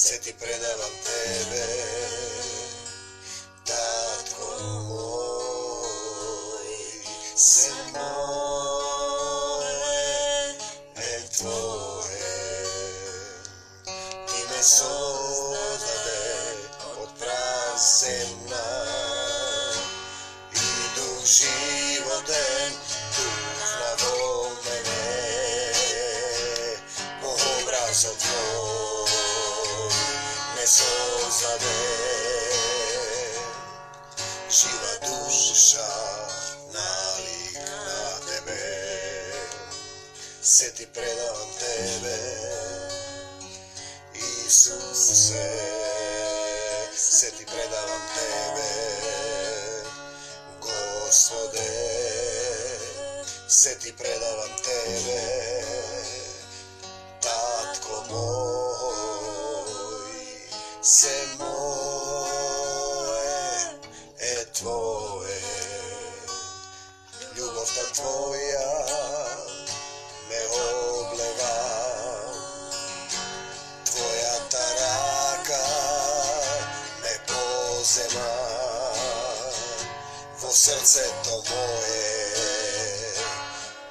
se ti predavam tebe, tatko moj, se moje, tvoje. Ti me sozdade od prazemna i duh životen, duh na mene, po obrazu tvoj me sozdade. Živa duša nalik na tebe, se ti predavam tebe, Isuse, se ti predavam tebe, Gospode, se ti predavam tebe, tatko moj, se moje, tvoje. Ljubov ta tvoja me obleva, tvoja ta raka me pozema, vo srce to moje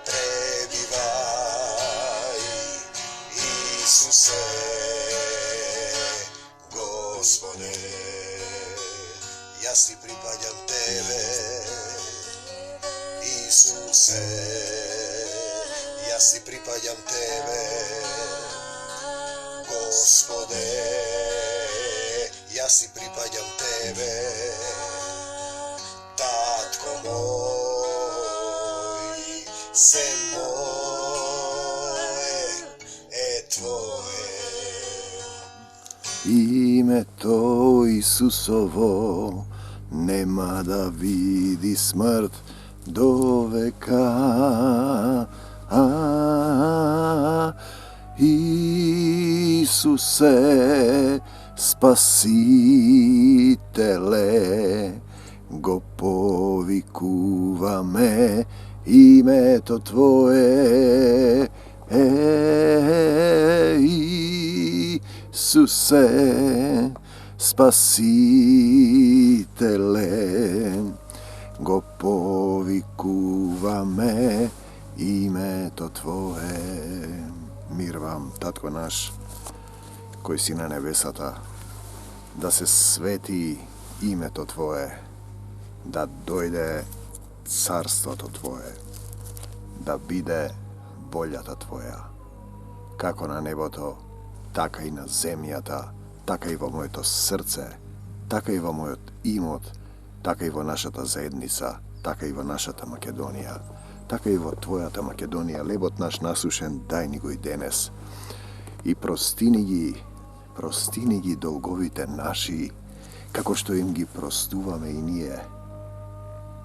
prebivaj, Isuse, Gospode. Ja si pripadam tebe, Isuse, ja si pripadam tebe, Gospode, ja si pripadam tebe, tatko moj, se moje, tvoje. Ime to Isusovo nema da vidi smrt do veka. Isuse, spasitele, go povikuva me, ime to tvoje. Isuse, spasitele, go povikuva me, ime to tvoje. Mir vam, tatko naš, koji si na nebesata, da se sveti ime to tvoje, da dojde carstvo to tvoje, da bide voljata tvoja, kako na neboto, така и на земјата, така и во моето срце, така и во мојот имот, така и во нашата заедница, така и во нашата Македонија, така и во твојата Македонија, лебот наш насушен, дај ни го и денес. И простини ги долговите наши, како што им ги простуваме и ние,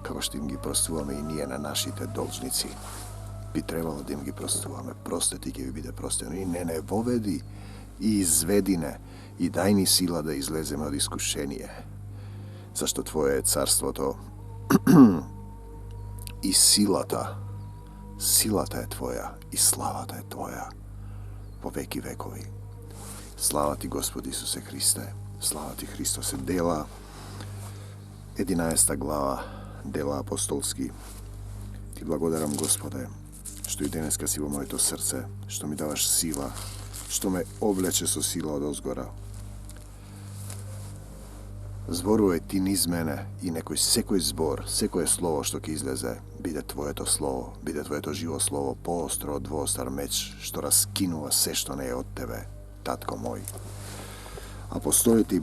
како што им ги простуваме и ние на нашите должници. Би требало да им ги простуваме, простете ќе ви биде простено. И не воведи и изведине, и дај ни сила да излеземе од искушение, зашто Твое е царството и силата е Твоја и славата е Твоја во веки векови. Слава Ти, Господи Исусе Христе, слава Ти, Христосе. Дела 11 глава, Дела апостолски. Ти благодарам, Господе, што и денеска си во моето срце, што ми даваш сила, што ме облече со сила од озгора. Зборувај Ти низ мене и секој збор, секое слово што ќе излезе, биде Твоето слово, биде Твоето живо слово, поостро од двоостар меч, што раскинува се што не е од Тебе, татко мој. Апостолите и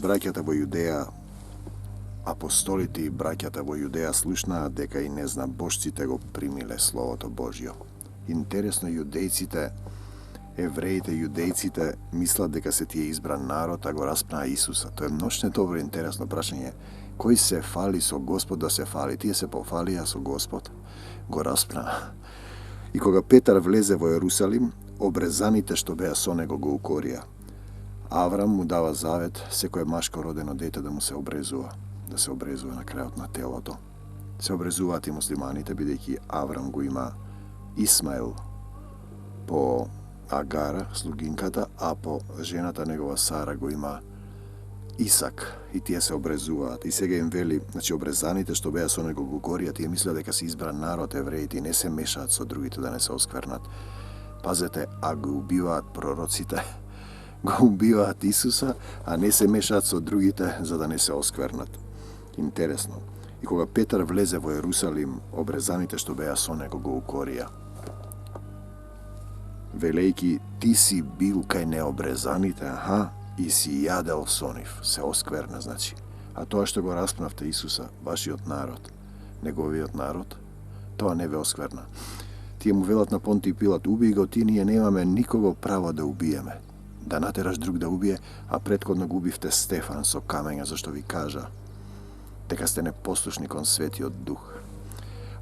браќата во Јудеја слушнаа дека и незнабожците го примиле Словото Божјо. Интересно, јудејците мислат дека се тие избран народ, а го распнаа Исуса. Тоа е многу добро интересно прашање. Кој се фали со Господ да се фали? Тие се пофалија со Господ, го распнаа. И кога Петар влезе во Јерусалим, обрезаните што беа со него го укорија. Аврам му дава завет секое машко родено дете да му се обрезува, да се обрезува на крајот на телото. Се обрезуваат и муслиманите, бидејќи Аврам го има Исмаил по Агара, слугинката, а по жената негова Сара го има Исак, и тие се обрезуваат. И сега им вели, значи обрезаните што беа со него го горија, тие мислеа дека се избран народ евреите и не се мешаат со другите да не се осквернат. Пазете, а го убиваат пророците, го убиваат Исуса, а не се мешаат со другите за да не се осквернат. Интересно. И кога Петар влезе во Ерусалим, обрезаните што беа со него го укорија. Велејки, ти си бил кај необрезаните, аха, и си јадел со нив, се оскверна, значи. А тоа што го распнавте Исуса, вашиот народ, неговиот народ, тоа не ве оскверна. Тие му велат на Понтиј Пилат, убий го ти, ние немаме никого право да убиеме. Да натераш друг да убие, а предходно го убивте Стефан со камења, зашто ви кажа дека сте непослушни кон Светиот Дух.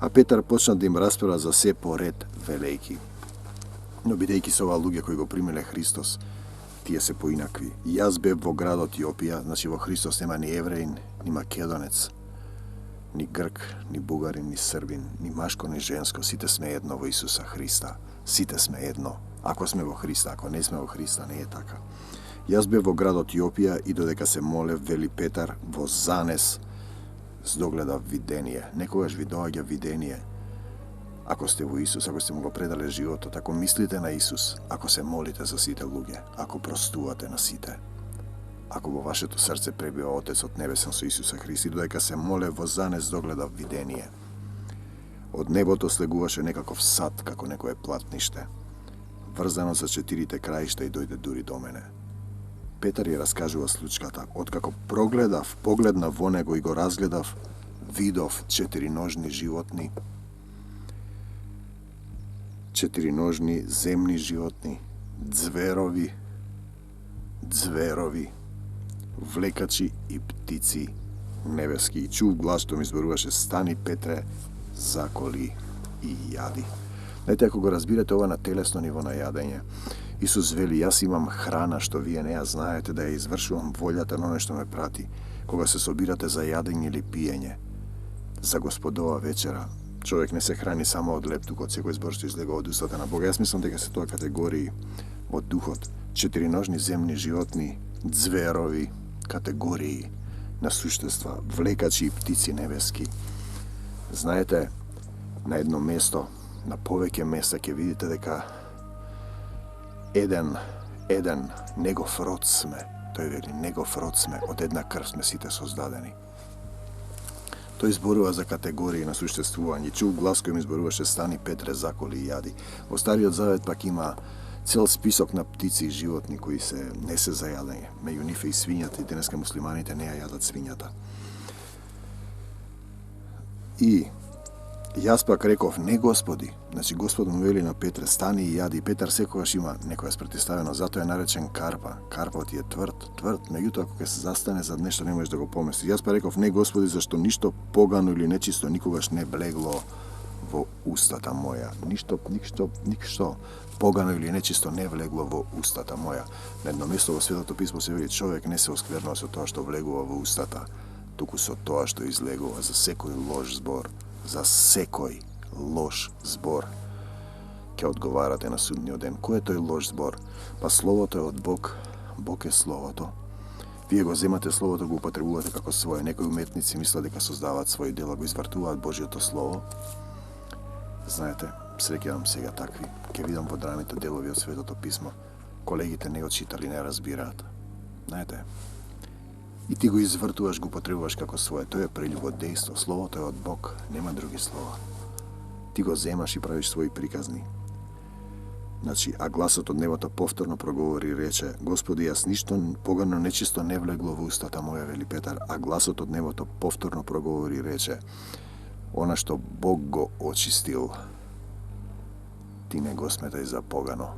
А Петар почна да им расправа за се поред, велејки. Но бидејќи се оваа луѓе кои го примиле Христос, тие се поинакви. Јас бев во градот Јопија, значи во Христос нема ни евреин, ни македонец, ни грк, ни бугарин, ни србин, ни машко, ни женско, сите сме едно во Исуса Христа. Сите сме едно. Ако сме во Христа, ако не сме во Христа, не е така. Јас бев во градот Јопија и додека се молев, вели Петар, во занес здогледав видение. Некогаш ви доаѓа видение. Ако сте во Исус, ако сте му го предале животот, ако мислите на Исус, ако се молите за сите луѓе, ако простувате на сите, ако во вашето срце пребива Отецот Небесен со Исуса Христа, додека се моле во занес догледав видение. Од небото слегуваше некаков сад, како некое платниште, врзано за 4 краишта и дојде дури до мене. Петар ја раскажува случката. Откако погледнав во него и го разгледав, видов 4-ножни животни, 4-ножни земни животни, ѕверови, влекачи и птици небески. И чув глас што ми зборуваше, стани Петре, заколи и јади. Знаете, ако го разбирате ова на телесно ниво на јадење, Исус вели, јас имам храна што вие не ја знаете, да ја извршувам волјата на оној што ме прати. Кога се собирате за јадење или пиење, за Господова вечера, човек не се храни само од лептук, од секој збор што излега од устата на Бога. Јас мислам дека се тоа категории од духот. 4-ножни земни животни, ѕверови, категории на суштества, влекачи и птици небески. Знаете, на едно место, на повеќе места ќе видите дека еден негов род сме. Тој вели, негов род сме, од една крв сме сите создадени. Тој зборува за категории на суштествување. Чув глас кој ми зборуваше, стани Петре, заколи и јади. Во Стариот Завет пак има цел список на птици и животни кои не се за јадење. Меѓу нив е и свињата, и денеска муслиманите не ја јадат свињата. И јас пак реков, не Господи. Значи Господ му вели на Петре, стани и јади. Петар секогаш има некоја спротивставено, затоа е наречен карпа. Карпот е тврд, меѓутоа ако се застане за нешто не можеш да го помисли. Јас па реков, не Господи, зашто ништо погано или нечисто никогаш не влегло во устата моја. Ништо погано или нечисто не влегло во устата моја. На едно место во Светото писмо се вели, човек не се осквернува со тоа што влегува во устата, туку со тоа што излегува. За секој лош збор, за секој лош збор ќе одговарате на судниот ден. Кој е тој лош збор? Па словото е од Бог, Бог е словото. Вие го земате словото, го употребувате како свое. Некои уметници мислат дека создаваат своји дела, го извртуваат Божјото слово. Знаете, среќавам сега такви. Ке видам во драмите делови од Светото писмо. Колегите не го читали, не разбираат. Знаете, и ти го извртуваш, го потребуваш како свое. Тоа е прелюбодејство. Словото е од Бог, нема други слова. Ти го земаш и правиш своји приказни. Значи, а гласот од небото повторно проговори и рече, Господи, јас ништо погано нечисто не влегло во устата моја, вели Петар. А гласот од небото повторно проговори и рече, она што Бог го очистил, ти не го сметај за погано.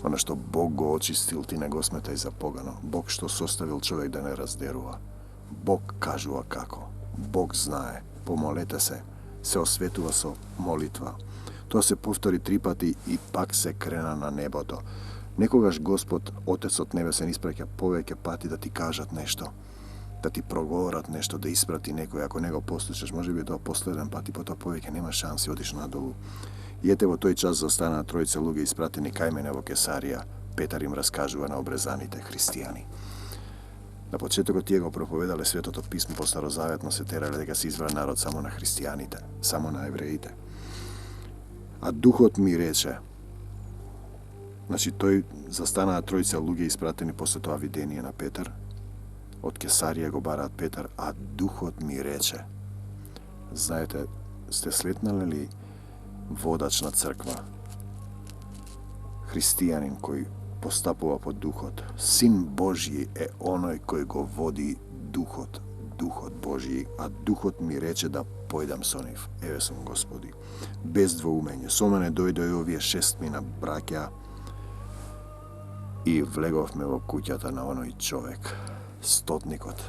Она што Бог го очистил, ти не го сметај за погано. Бог што составил човек да не раздерува. Бог кажува како. Бог знае. Помолете се осветува со молитва. Тоа се повтори 3 пати и пак се крена на небото. Некогаш Господ, Отецот Небесен, испраќа повеќе пати да ти кажат нешто, да ти проговорат нешто, да испрати некој. Ако не го послушаш, може би тоа последен пат и потоа повеќе нема шанси, одиш надолу. И ете во тој час застанаа тројца луѓе испратени кај мене во Кесарија. Петар им раскажува на обрезаните христијани. На почетокот тие го проповедале Светото писмо по Старозаветно, се терале дека се избра народ само на христијаните, само на евреите. А Духот ми рече, значи тој застанаа тројца луѓе испратени после тоа видение на Петар, од Кесарија го бараат Петар, а Духот ми рече. Знаете, сте слетнале ли водач на црква, христијанин кој постапува по Духот? Син Божји е оној кој го води Духот, Духот Божји, а Духот ми рече да појдам со нив. Еве сум, Господи. Без двоумење. Со мене дојде овие 6 мина браќа и влеговме во куќата на оној човек, стотникот.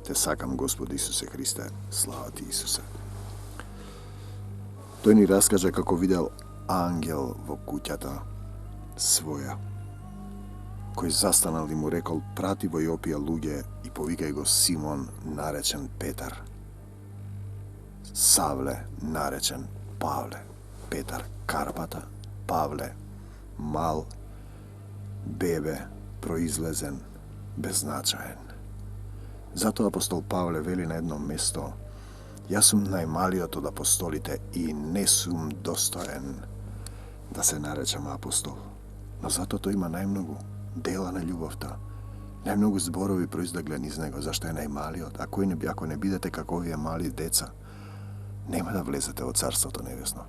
Те сакам, Господи Исусе Христе, слава Ти, Исусе. Тој ни раскажа како видел ангел во куќата своја, кој застанал и му рекол, прати во Јопија луѓе и повикај го Симон, наречен Петар, Савле, наречен Павле, Петар Карпата, Павле мал, бебе, произлезен, беззначаен. Затоа апостол Павле вели на едно место, јас сум најмалиот од апостолите и не сум достоен да се наречам апостол. Но затоа тој има најмногу дела на љубовта, најмногу зборови произлегле из него, зашто е најмалиот. Ако не бидете како овие мали деца, нема да влезете во Царството Небесно.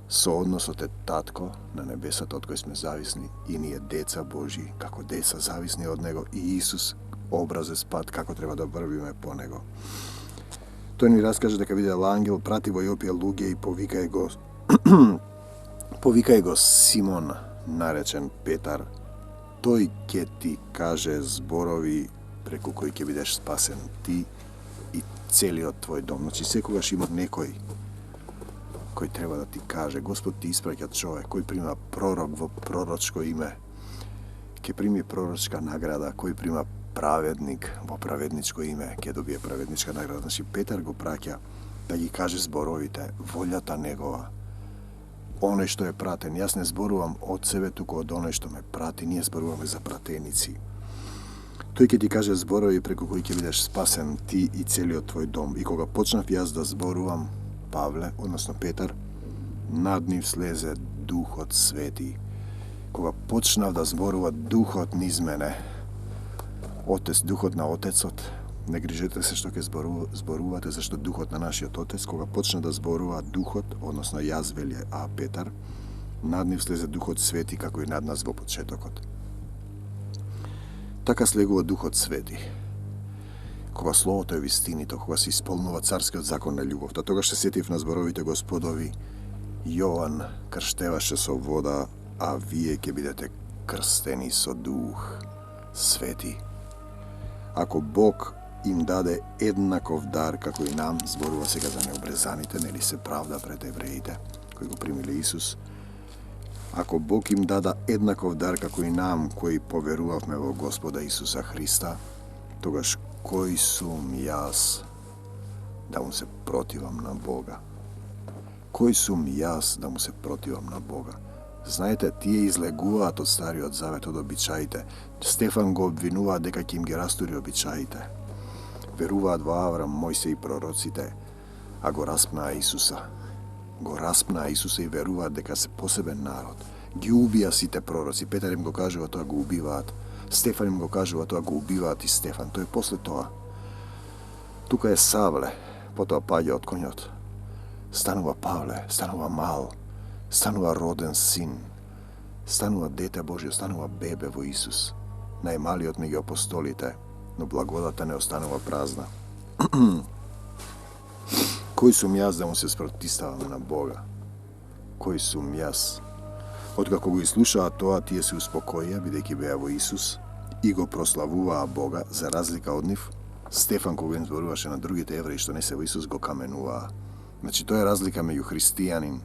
Со односот е татко на небесото од кој сме зависни и ние деца Божји, како деца зависни од него, и Исус образец пат како треба да врвиме по него. Тој ни раскаже дека видел ангел, прати во Јопија луѓе и повикај го Симон, наречен Петар. Тој ќе ти каже зборови преку кои ќе бидеш спасен ти и целиот твој дом. Значи секогаш има некој кој треба да ти каже. Господ ти испраќа човек кој прима пророк во пророчко име, ќе прими пророчка награда, кој прима праведник во праведничко име, ќе добие праведничка награда. Значи Петар го праќа да ги каже зборовите, волјата негова, оној што е пратен. Јас не зборувам од себе, туку од оној што ме прати. Ние зборуваме за пратеници. Тој ќе ти каже зборови преку кои ќе бидеш спасен ти и целиот твој дом. И кога почнав јас да зборувам, Павле, односно Петар, над нив слезе Духот Свети. Кога почнав да зборува Духот низ мене, Отец, Духот на Отецот, не грижете се што ќе зборувате, зашто Духот на нашиот Отец, кога почна да зборува Духот, односно јас веле, а Петар, над нив слезе Духот Свети, како и над нас во почетокот. Така слегува Духот Свети. Кога Словото е вистинито, кога се исполнува царскиот закон на љубовта, тогаш се сетив на зборовите Господови. Јован крштеваше со вода, а вие ќе бидете крстени со Дух Свети. Ако Бог им даде еднаков дар како и нам, зборува сега за необрезаните, нели се правда пред евреите кои го примиле Исус. Ако Бог им дада еднаков дар како и нам кои поверувавме во Господа Исуса Христа, тогаш кој сум јас да му се противам на Бога? Кој сум јас да му се противам на Бога? Знаете, тие излегуваат од Стариот Завет од обичаите. Стефан го обвинуваат дека ќе им ги растури обичаите. Веруваат во Аврам, Мојсе и пророците, а го распнаа Исуса. Го распнаа Исуса и веруваат дека се посебен народ. Ги убија сите пророци. Петар им го кажува, тоа го убиваат. Стефан им го кажува, тоа го убиваат и Стефан. Тој после тоа. Тука е Савле, потоа паѓа од конјот. Станува Павле, станува мал, станува роден син, станува дете Божјо, станува бебе во Исус. Најмалиот меѓу апостолите, но благодата не останува празна. Кој сум јас да му се спротиставам на Бога? Кој сум јас? Откако го изслушаа тоа, тие се успокоија, бидејќи беа во Исус, и го прославуваа Бога, за разлика од нив. Стефан, кога им зборуваше на другите евреи што не се во Исус, го каменуваа. Значи, тоа е разлика меѓу христијанин,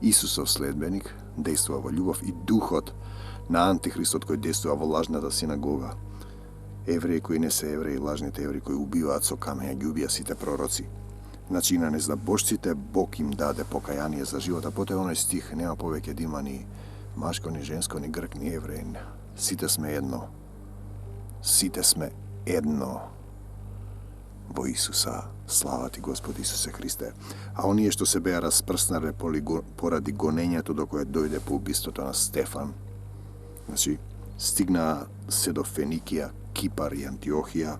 Исусов следбеник, действува во љубов, и духот на антихристот кој действува во лажната синагога. Евреи кои не се евреи, лажните евреи кои убиваат со камења, ги убија сите пророци. Значи, и на незнабожците Бог им даде покаяние за живота. Потоа оној стих, нема повеќе да има ни машко, ни женско, ни грк, ни евреин. Сите сме едно. Сите сме едно во Исуса. Слава ти, Господи Исусе Христе. А оние што се беа распрснале поради гонењето до кое дојде по убиството на Стефан, значи, стигнаа се до Феникија, Кипар и Антиохија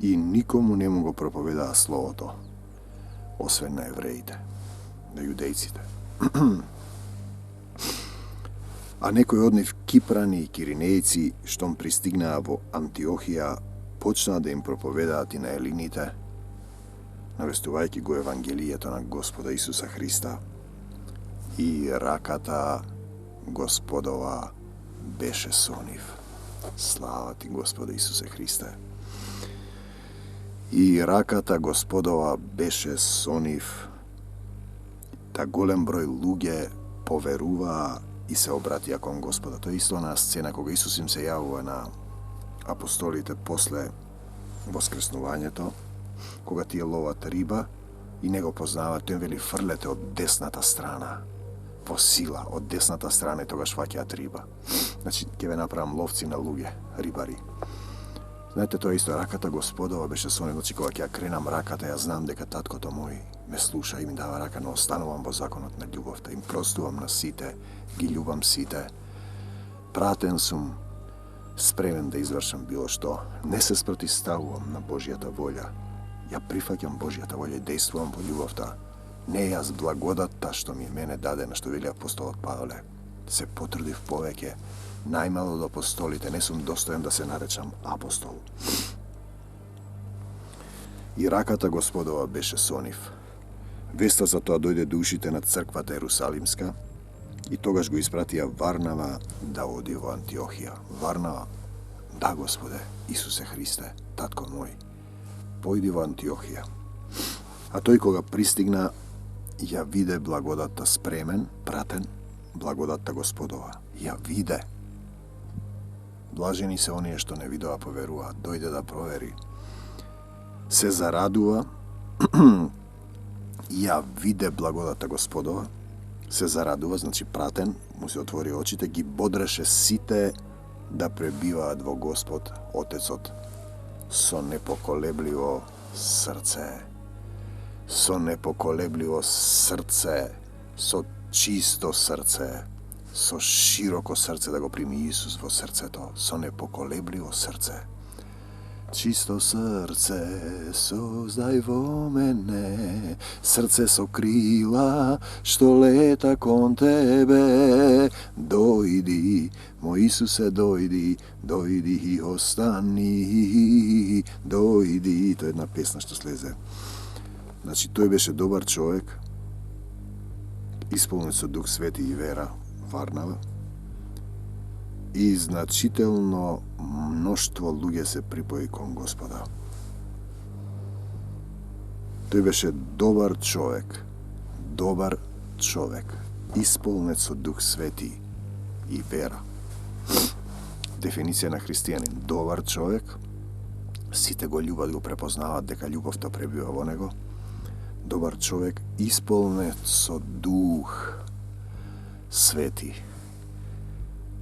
и никому не му го проповедаа словото, освен на евреите, на јудејците. А некои од нив кипрани и киринејци, штом пристигнаа во Антиохија, почнаа да им проповедаат и на елините, навестувајќи го Евангелието на Господа Исуса Христа. И раката Господова беше со нив. Слава ти, Господа Исусе Христе. И раката Господова беше со нив. Та голем број луѓе поверуваа и се обратија кон Господа. Тоа е исто на сцена кога Исус им се јавува на апостолите после воскреснувањето, кога тие ловат риба и не го познаваат, тој им вели фрлете од десната страна, во сила, од десната страна и тогаш фаќаат риба. Значи, ќе ве направам ловци на луѓе, рибари. Знаете, тоа исто, раката Господова беше со него, значи кога ќе ја кренам раката, ја знам дека таткото мој ме слуша и ми дава рака, но останувам во законот на љубовта, им простувам на сите, ги љубам сите, пратен сум, спремен да извршам било што, не се спротивставувам на Божјата волја, ја прифаќам Божјата волја и действувам во љубовта, не јас благодатта што ми е мене дадена, што вели апостолот Павле, се потрудив повеќе, најмало од апостолите, не сум достоен да се наречам апостол. И раката Господова беше со нив. Веста за тоа дојде до ушите на црквата Ерусалимска и тогаш го испратија Варнава да оди во Антиохија. Варнава, да, Господе, Исусе Христе, татко мој, појди во Антиохија. А тој кога пристигна, ја виде благодатта спремен, пратен, благодатта Господова. Ја виде. Блажени се оние што не видоа поверува, дојде да провери. Се зарадува, ја виде благодата Господова, се зарадува, значи пратен, му се отвори очите, ги бодреше сите да пребиваат во Господ, Отецот, со непоколебливо срце. Со непоколебливо срце, со чисто срце, со широко срце да го прими Исус во срцето, со непоколебливо срце. Чисто срце создај во мене, срце со крила што лета кон тебе. Дојди, мој Исусе, дојди, дојди и остани, дојди. Тоа е една песна што слезе. Значи, тој беше добар човек, исполнет со Дух Свети и вера, Варнава, и значително мноштво луѓе се припои кон Господа. Тој беше добар човек, исполнет со Дух Свети и вера. Дефиниција на христијанин, добар човек, сите го љубат, го препознаваат дека љубовта пребива во него. Добар човек, исполнет со Дух Свети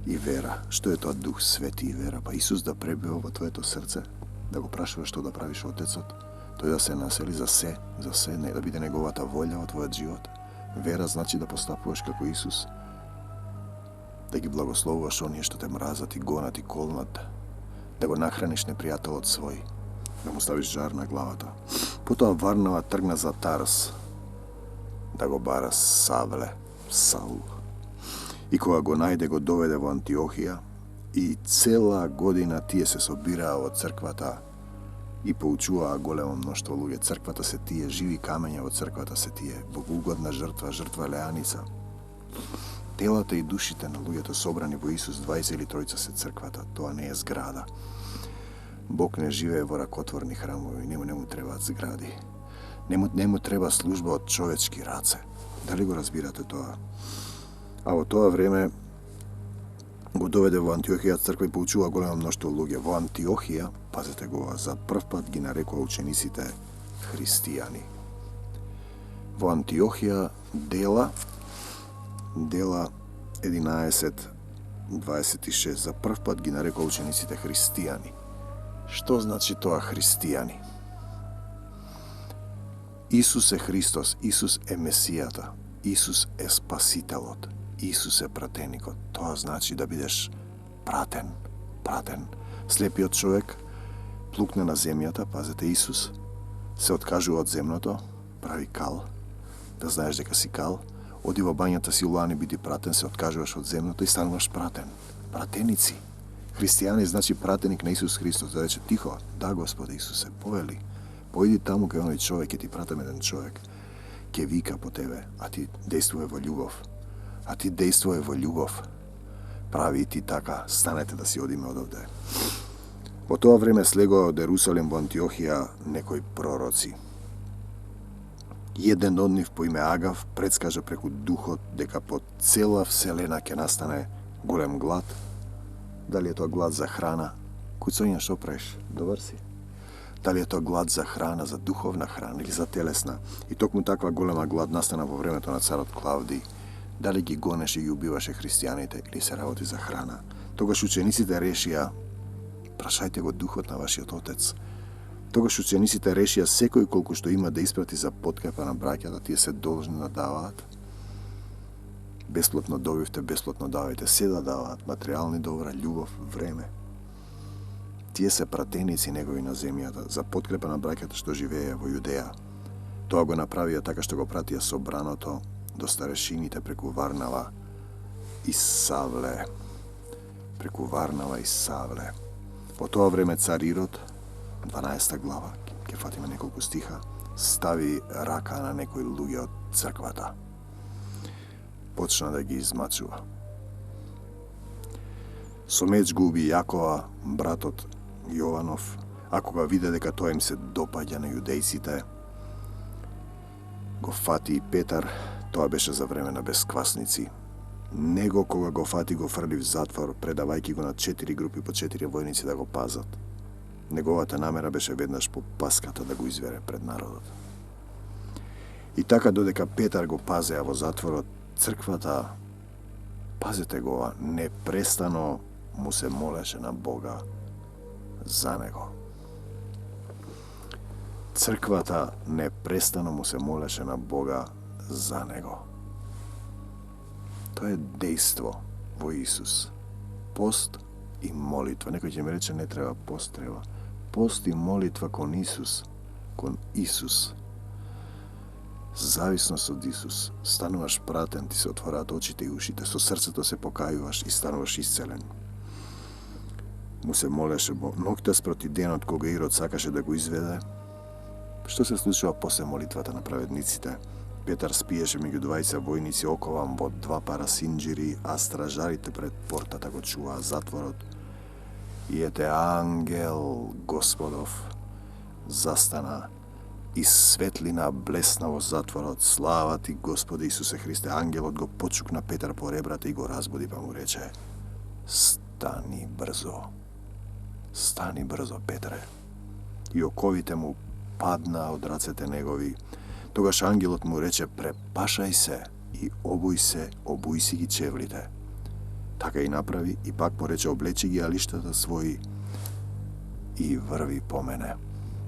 и вера. Што е тоа Дух Свети и вера? Па Исус да пребива во твоето срце, да го прашуваш што да правиш Отецот, тој да се насели за се, не да биде неговата волја во твојот живот. Вера значи да постапуваш како Исус, да ги благословуваш оние што те мразат и гонат и колнат, да го нахраниш непријателот свој, да му ставиш жар на главата. Потоа Варнава тргна за Тарс, да го бара Савле, Саул. И кога го најде, го доведе во Антиохија и цела година тие се собираа во црквата и поучуваа големо мноштво луѓе. Црквата се тие, живи камења во црквата се тие, богоугодна жртва, жртва леаница. Телата и душите на луѓето собрани во Исус, 20 или тројца се црквата, тоа не е зграда. Бог не живее во ракотворни храмови, не му требаат згради. Не му треба служба од човечки раце. Дали го разбирате тоа? А во тоа време го доведе во Антиохија црква и поучува големо мноштво луѓе. Во Антиохија, пазете го, за прв пат ги нарекува учениците христијани. Во Антиохија дела 11:26 за прв пат ги нарекол учениците христијани. Што значи тоа христијани? Исус е Христос, Исус е Месијата, Исус е Спасителот, Исус е пратеникот. Тоа значи да бидеш пратен. Слепиот човек плукне на земјата, пазете, Исус се откажува од земното, прави кал, да знаеш дека си кал, оди во бањата Силоани, биди пратен, се откажуваш од земното и стануваш пратен. Пратеници. Христијани значи пратеник на Исус Христос. Да рече тихо, да Господе Исусе, повели, поиди таму кај оној човек, ќе ти пратам еден човек, ќе вика по тебе, а ти действуваме во љубов. Прави и ти така, станете да си одиме одовде. Во тоа време слегоа од Ерусалим во Антиохија некои пророци. Еден од нив по име Агав предскажа преку духот дека по цела вселена ќе настане голем глад. Дали е тоа глад за храна? Куцоња, што правиш? Добар си? Дали е тоа глад за храна, за духовна храна или за телесна? И токму таква голема глад настана во времето на царот Клавдиј. Дали ги гонеше и убиваше христијаните или се работи за храна? Тогаш учениците решија, прашајте го духот на вашиот отец. Тогаш учениците решија секој колку што има да испрати за подкрепа на браќата, тие се должни да даваат. Бесплатно добивте, бесплатно давајте, се да даваат, материјални добра, љубов, време. Тие се пратеници негови на земјата за подкрепа на браќата што живееја во Јудеја. Тоа го направија така што го пратија собраното до старешините преку Варнава и Савле. Во тоа време цар Ирод, 12 глава, ќе фатиме неколку стиха, стави рака на некои луѓе од црквата. Почна да ги измачува. Со меч го уби Јакова, братот Јованов, а кога виде дека тоа им се допаѓа на јудејците, го фати и Петар. Тоа беше за време на бесквасници. Него кога го фати го фрли в затвор, предавајќи го на 4 групи по 4 војници да го пазат. Неговата намера беше веднаш по паската да го извере пред народот. И така додека Петар го пазеа во затворот, црквата, пазете го, непрестано му се молеше на Бога за него. Црквата непрестано му се молеше на Бога за него. Тоа е дејство во Исус. Пост и молитва. Некој ќе ми рече не треба пост, треба. Пост и молитва кон Исус. Зависност од Исус. Стануваш пратен, ти се отвораат очите и ушите, со срцето се покајуваш и стануваш исцелен. Му се молеше ноќта спроти денот кога Ирод сакаше да го изведе. Што се случува после молитвата на праведниците? Петар спиеше меѓу двајца војници окован во 2 пара синџири, а стражарите пред портата го чуваа затворот. И ете ангел Господов застана и светлина блесна во затворот. Слава ти, Господи Исусе Христе. Ангелот го почукна Петар по ребрата и го разбуди, па му рече: стани брзо, Петре. И оковите му падна од рацете негови. Тогаш ангелот му рече: препашај се и обуј си ги чевлите. Така и направи, и пак му рече: облечи ги алиштата своји и врви по мене.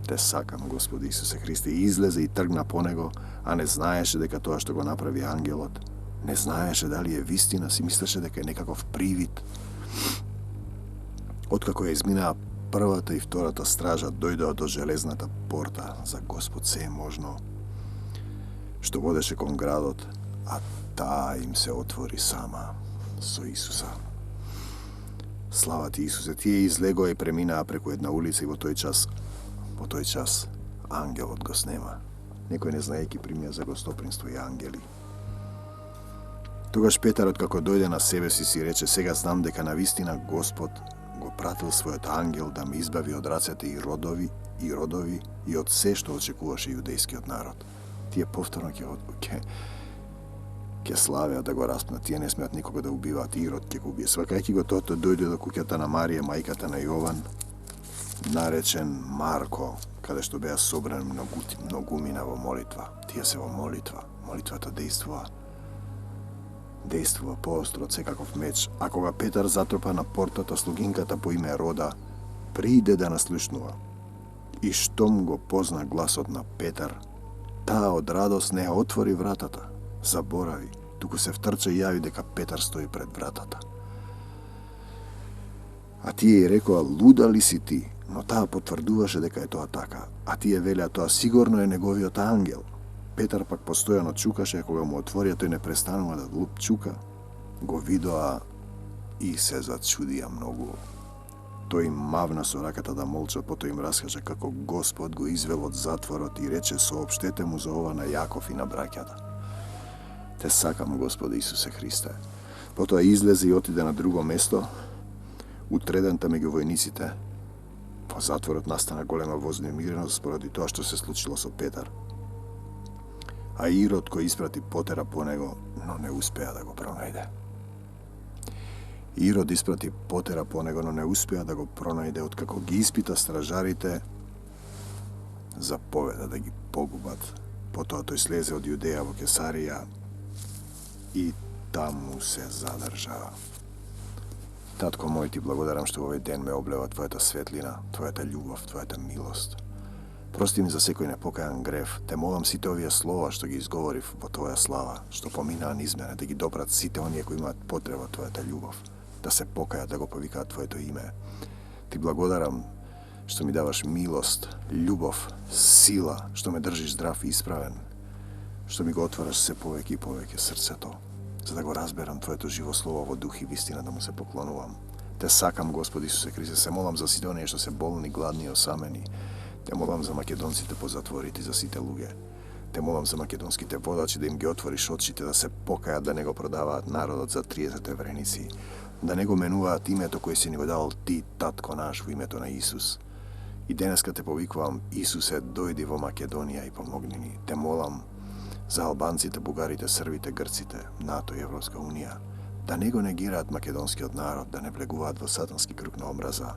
Те сакам, Господи Исусе Христе. И излезе и тргна по него, а не знаеше дека тоа што го направи ангелот, не знаеше дали е вистина, си мислеше дека е некаков привид. Откако ја изминаа првата и втората стража, дојдоа до железната порта, за Господ се е можно, што водеше кон градот, а таа им се отвори сама со Исуса. Слава ти, Исусе. Тие излегоа и преминаа преку една улица и во тој час ангелот го снема. Некој не знаејќи примија за гостопринство и ангели. Тогаш Петар, откако дојде на себе си рече: сега знам дека навистина Господ го пратил својот ангел да ме избави од рацете и родови и од се што очекуваше јудејскиот народ. Тие повторно ќе славеа да го распнат. Тие не смеат никога да убиваат. Ирод ќе го убие. Свакајќи го тоа, дојде до куќата на Марија, мајката на Јован, наречен Марко, каде што беа собрани многумина во молитва. Тие се во молитва. Молитвата действува поостро од секаков меч. А кога Петар затропа на портата, слугинката по име Рода прииде да наслушнува. И штом го позна гласот на Петар, таа од радост не отвори вратата. Заборави, туку се втрча и јави дека Петар стои пред вратата. А тие и рекоа, луда ли си ти? Но таа потврдуваше дека е тоа така. А тие велеа, тоа сигурно е неговиот ангел. Петар пак постојано чукаше, кога му отворија, тој не престанува да чука. Го видоа и се зачудија многу. Тој им мавна со раката да молчат, потоа им раскажа како Господ го извел од затворот и рече, соопштете му за ова на Јаков и на браќата. Те сакам, Господи Исусе Христе. Потоа излезе и отиде на друго место. Утредента меѓу војниците во затворот настана голема вознемиреност поради тоа што се случило со Петар. А Ирод кој испрати потера по него, но не успеа да го пронајде. Ирод испрати потера по него, но не успеа да го пронајде, откако ги испита стражарите, заповеда да ги погубат. Потоа тој слезе од Јудеја во Кесарија и таму се задржа. Татко мој, ти благодарам што овој ден ме облева твојата светлина, твојата љубов, твојата милост. Прости ми за секој непокајан грев. Те молам сите овие слова што ги изговорив во твоја слава, што поминаа низ мене, да ги допрат сите оние кои имаат потреба од твојата љубов, да се покајат, да го повикаат твоето име. Ти благодарам што ми даваш милост, љубов, сила, што ме држиш здрав и исправен, што ми го отвараш се повеќе и повеќе срцето, за да го разберам твоето живо слово во дух и вистина, да му се поклонувам. Те сакам, Господи Исусе Христе, се молам за сите оние што се болни, гладни и осамени. Те молам за македонците по затворите, за сите луѓе. Те молам за македонските водачи да им ги отвориш очите, да се покајат, да не го продаваат народот за 30 евреници, да не го менуваат името кој си ни го дал ти, татко наш, во името на Исус. И денеска те повикувам, Исусе, дојди во Македонија и помогни ни. Те молам за албанците, бугарите, србите, грците, НАТО и Европска Унија, да не го негираат македонскиот народ, да не влегуваат во сатански круг на омраза.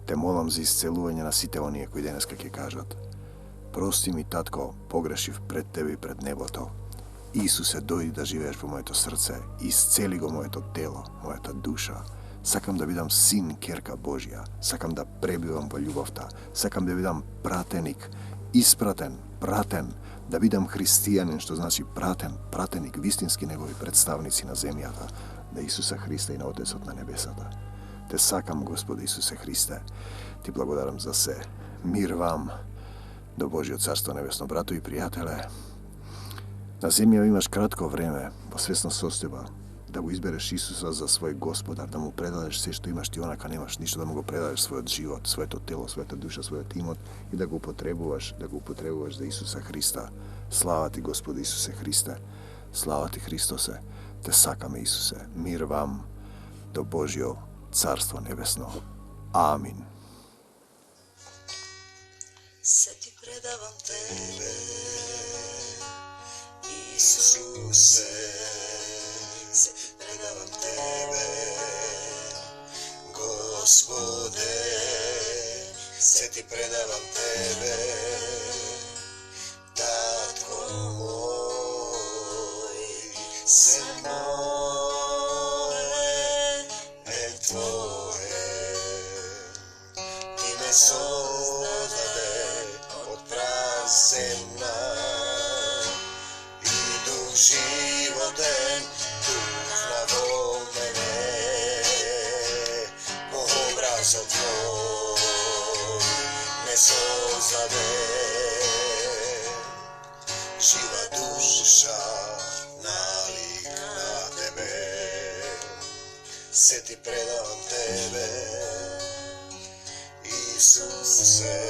Те молам за исцелување на сите оние кои денеска ќе кажат, прости ми, татко, погрешив пред тебе и пред небото. Исусе, дојди да живееш во моето срце, исцели го моето тело, мојата душа. Сакам да бидам син, керка Божја, сакам да пребивам во љубовта, сакам да бидам пратеник, испратен, пратен, да бидам христијанин, што значи пратеник, вистински негови представници на земјата, на Исуса Христа и на Отецот на небесата. Те сакам, Господи Исусе Христе, ти благодарам за се. Мир вам до Божјиот царство небесно, брато и пријателе. На земја имаш кратко време, во свесна состојба, да го избереш Исуса за свој Господар, да му предадеш се што имаш ти, онака немаш ништо, да му го предадеш својот живот, своето тело, својата душа, својот имот и да го употребуваш за Исуса Христа. Слава ти, Господи Исусе Христе, слава ти, Христосе, те сакаме, Исусе. Мир вам до Божјо царство небесно. Амин. Се ти предавам тебе, Исусе, се ти предавам тебе, Господе, се ти предавам тебе, татко мој, се мое е твое, ти ме создаде од прав земна, животен тухна во мене, по образот твој ме создаде, жива душа налик на тебе, се ти предавам тебе, Исусе,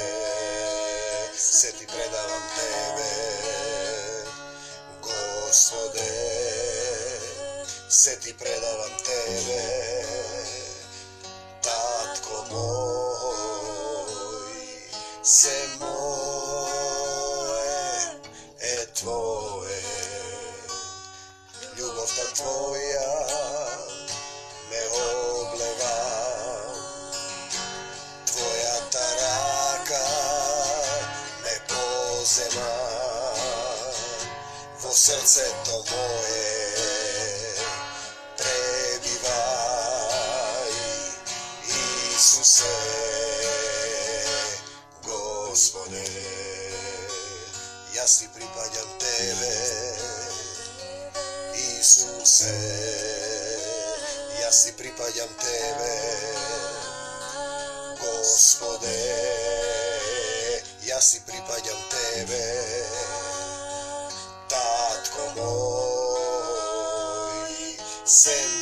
се ти предавам тебе, Господе, се ти предавам тебе, татко мој, се мое е твое, љубовта твоја ме облева, твојата рака srce to moje, prebivaj, Isuse, Gospode, ja si pripadam tebe, Isuse, ja si pripadam tebe, Gospode, ja si pripadam tebe, Tatko moj, sem